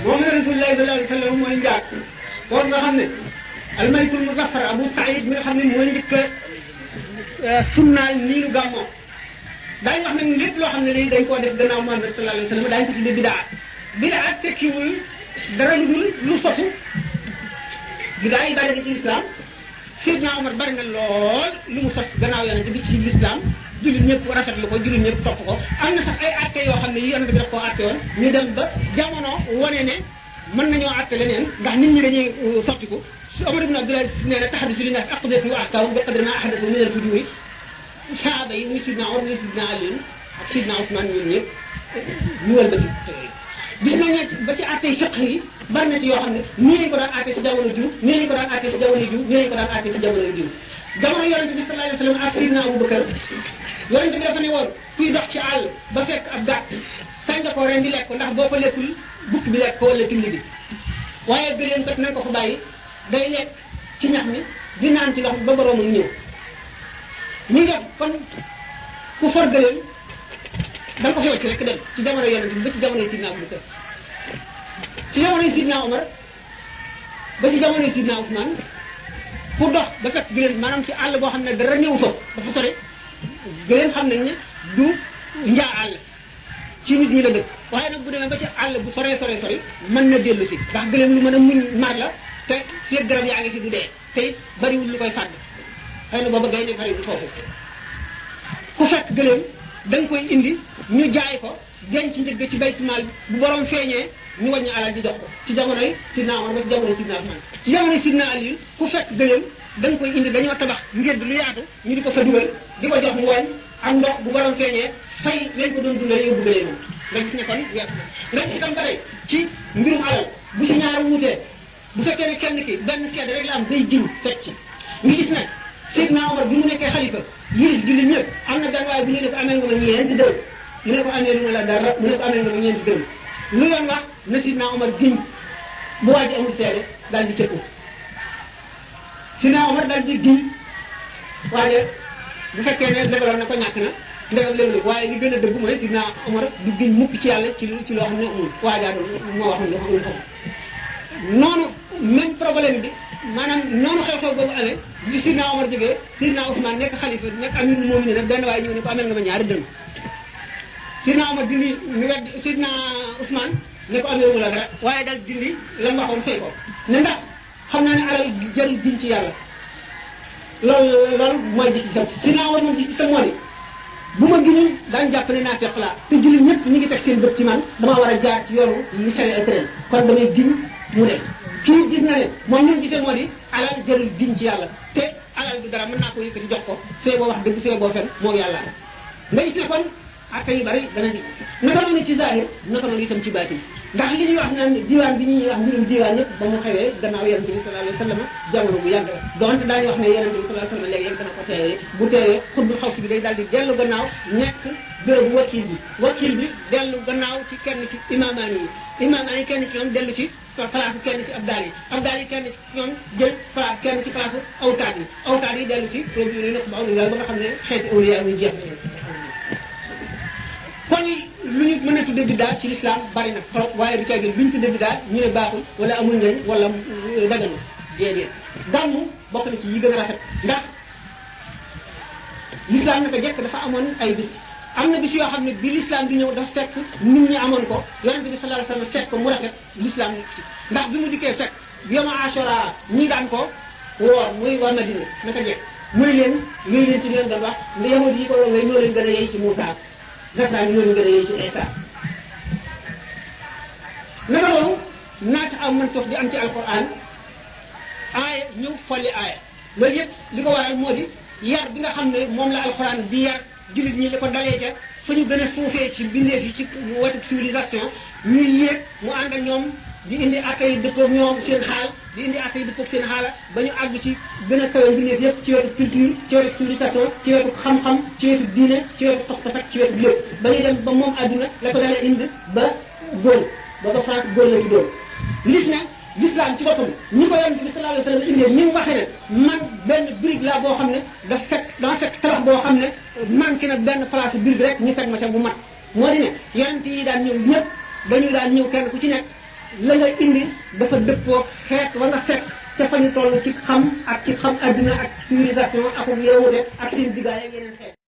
moom la Rasulullah sallallahu alayhi wa sallam mooy njaag kooku nga xam ne almaytul muzaffar Abu Saïd mi nga xam ne mooy njëkk a sunnaal nii lu gàmmoo daañu wax nag lépp loo xam ne nii dañ koo def gannaaw Muhammad sallallahu alayhi wa sallam daañu ko tuddee bidaa bidaa tekkiwul dara lu dul lu sosu bidaa yi bari na ci islam Seydina Omar bari na lool lu mu sos gannaaw yonent bi ci l'islam jullit ñëpp rafetlu ko jullit ñëpp topp ko am na sax ay atte yoo xam ne yi yonent bi daf koo atte woon ñu dem ba jamono wane ne mën nañoo atte leneen ndax nit ñi dañuy sottiku su Omar ibn Abdullah nee na tahaddusu li nas aqdatu wa ahkam bi qadri ma ahdathu min al fujuri saaba yi muy Sidna Omar muy Sidna Ali ak Sidna Ousmane ñun ñëpp ñu wal ba ci gis nañ ne ba ci atte fiqh yi bari na ci yoo xam ne nii lañ ko daan atte ci jamono jiw nii lañ ko daan atte ci jamono jiw nii lañ ko daan atte ci jamono jiw jamono yonent bi sallallahu alayhi wa sallam ak Sidna Abubakar yonent bi dafa ne woon kuy dox ci àll ba fekk ab gàtt sañ nga ko ren di lekk ko ndax boo ko lekkul bukk bi lekk ko wala tilli bi waaye gëléem kat nañ ko fa bàyyi day lekk ci ñax mi di naan ci ndox ba boroomam ñëw ñu def kon ku for gëléem da nga ko fi wacc rek dem ci jamono yonent bi ba ci jamono Sidna Abubakar ci jamono Sidna Omar ba ci jamono Sidna Ousmane pour dox ba fekk gëléem maanaam ci àll boo xam ne dara ñëw fa dafa sore gëléem xam nañ ne du njaa àll ci nit ñi la dëkk waaye nag bu demee ba ci àll bu sore mën na dellu si ndax gëléem lu mën a muñ mar la te fii garab yaa ngi fi du dee te bariwul lu koy fàdd xëy na booba gay ne bariwul foofu ku fekk gëléem da nga koy indi ñu jaay ko denc njëgg ci baytumaal bu borom feeñee ñu wàññi alal di jox ko ci jamonoy Sidna Omar ba ci jamonoy Sidna Ousmane ci jamonoy Sidna Ali ku fekk gëléem da nga koy indi dañoo tabax ngédd lu yaatu ñu di ko fa dugal di ko jox ngooñ ak ndox bu borom feeñee fay lañ ko doon dundee yóbbu gëléemam nga gis ne kon nga gis itam bare ci mbirum alal bu ci ñaar wuutee bu fekkee ne kenn ki benn seede rek la am day jiw teg ci ñu gis nag Sidna Omar bi mu nekkee xalifa yilif julli ñëpp am na benn waaye bu ñu ne ko amee nga ma ñeenti dërëm mu ne ko amee lu ma la dara mu ne ko amee nga ma ñeenti dërëm lu yoon wax na Sidna Omar giñ bu waa ji amul seede daal di cëppu Sidna Omar daal di giñ waaye bu fekkee ne lebaloon na ko ñàkk na ndegam léeg-léeg waaye li gën a dëgg mooy Sidna Omar di giñ mukk ci yàlla ci loo xam ne amul waajaa doon moo wax ne amul xam noonu même problème bi maanaam noonu xew-xew boobu amee bi Sidna Omar jógee Sidna Ousmane nekk xalifa nekk amirul mu'minin nag benn waaye ñëw ne ko amel nga ma ñaari dërëm Sidna Omar dindi ñu wedd Sidna Ousmane ne ko amee la dara waaye daal dindi lan waxoon fay ko ne ndax xam naa ne alal jarul giñ ci yàlla loolu mooy gis-gisam Sidna Omar moom gis-gisam moo di bu ma giñul daañu jàpp ne naa fekk laa te jullit ñëpp ñu ngi teg seen bët ci man dama war a jaar ci yoonu li sari tëral kon damay giñ mu def kii gis na ne moom ñu gisee moo di alal jarul giñ ci yàlla te alal du dara mën naa ko yëkkati jox ko see boo wax dëgg see boo fen moo yàlla nga gis ne kon atte yu bari dana di naka noonu ci zahir naka noonu itam ci baatin ndax li ñuy wax naan diwaan bi ñuy wax mbirum diwaan yëpp ba mu xewee gannaaw yonent bi sallallahu alayhi wa sallam jamono bu yàgg la donte daañu wax ne yonent bi sallallahu alayhi wa sallam léegi dana ko teewee bu teewee xutbul xaws bi day daal di dellu gannaaw nekk bérébu wakil bi dellu gannaaw ci kenn ci imaamaan yi kenn ci ñoom dellu ci place kenn ci abdaal yi kenn ci ñoom jël place kenn ci place awtaad yi dellu ci produit nag ba nga xam ne xeeti awliya yi jeex kon lu ñu mën a tuddee biddaa ci l'islam bari na trop waaye du caagin lu ñu tuddee biddaa ñu ne baaxul wala amul njëriñ wala daganu déedéet gàmmu bokk na ci yi gën a rafet ndax l'islam naka jekk dafa amoon ay bis am na bis yoo xam ne bi l'islam di ñëw dafa fekk nit ñi amoon ko yonent bi sallallahu alayhi wasallam fekk ko mu rafet l'islam nekk ci ndax bi mu dikkee fekk yoma ashura ñi daan ko woor muy waa Madina naka jekk muy leen luy leen ci leen doon wax nda yahud yi ko ngay ñoo leen gën a yey ci Muusaa Nasaraan ñoo leen gën a yey ci Isa naka loolu naata am man sof di am ci alquran aaya ñëw folli aaya loolu yëpp li ko waral moo di yar bi nga xam ne moom la alquran di yar jullit ñi li ko dalee ca fa ñu gën a suufee ci bindeef yi ci wetu civilisation ñuy yéeg mu ànd ak ñoom di indi atte yi dëppoo ak ñoom seen xaal di indi atte yi dëppoo ak seen xaala ba ñu àgg ci gën a kawe bindeef yëpp ci wetu culture ci wetu civilisation ci wetu xam-xam ci wetu diine ci wetu pas-pas ci wetu lépp ba ñu dem ba moom àdduna la ko dalee indi ba góor ba ko France góor la ci doon l'islam ci boppam ñi ko yonent bi sallallahu alayhi wasallam indee ni mu waxee ne man benn brique laa boo xam ne dama fekk tabax boo xam ne manqué na benn place brique rek ñu teg ma ca bu mat moo di ne yonent yi daan ñëw ñëpp dañu daan ñëw kenn ku ci nekk la nga indi dafa dëppoo xeet wala fekk ca fa ñu toll ci xam ak ci xam adduna ak civilisation ak yow de ak seen diggaay ak yeneen xeet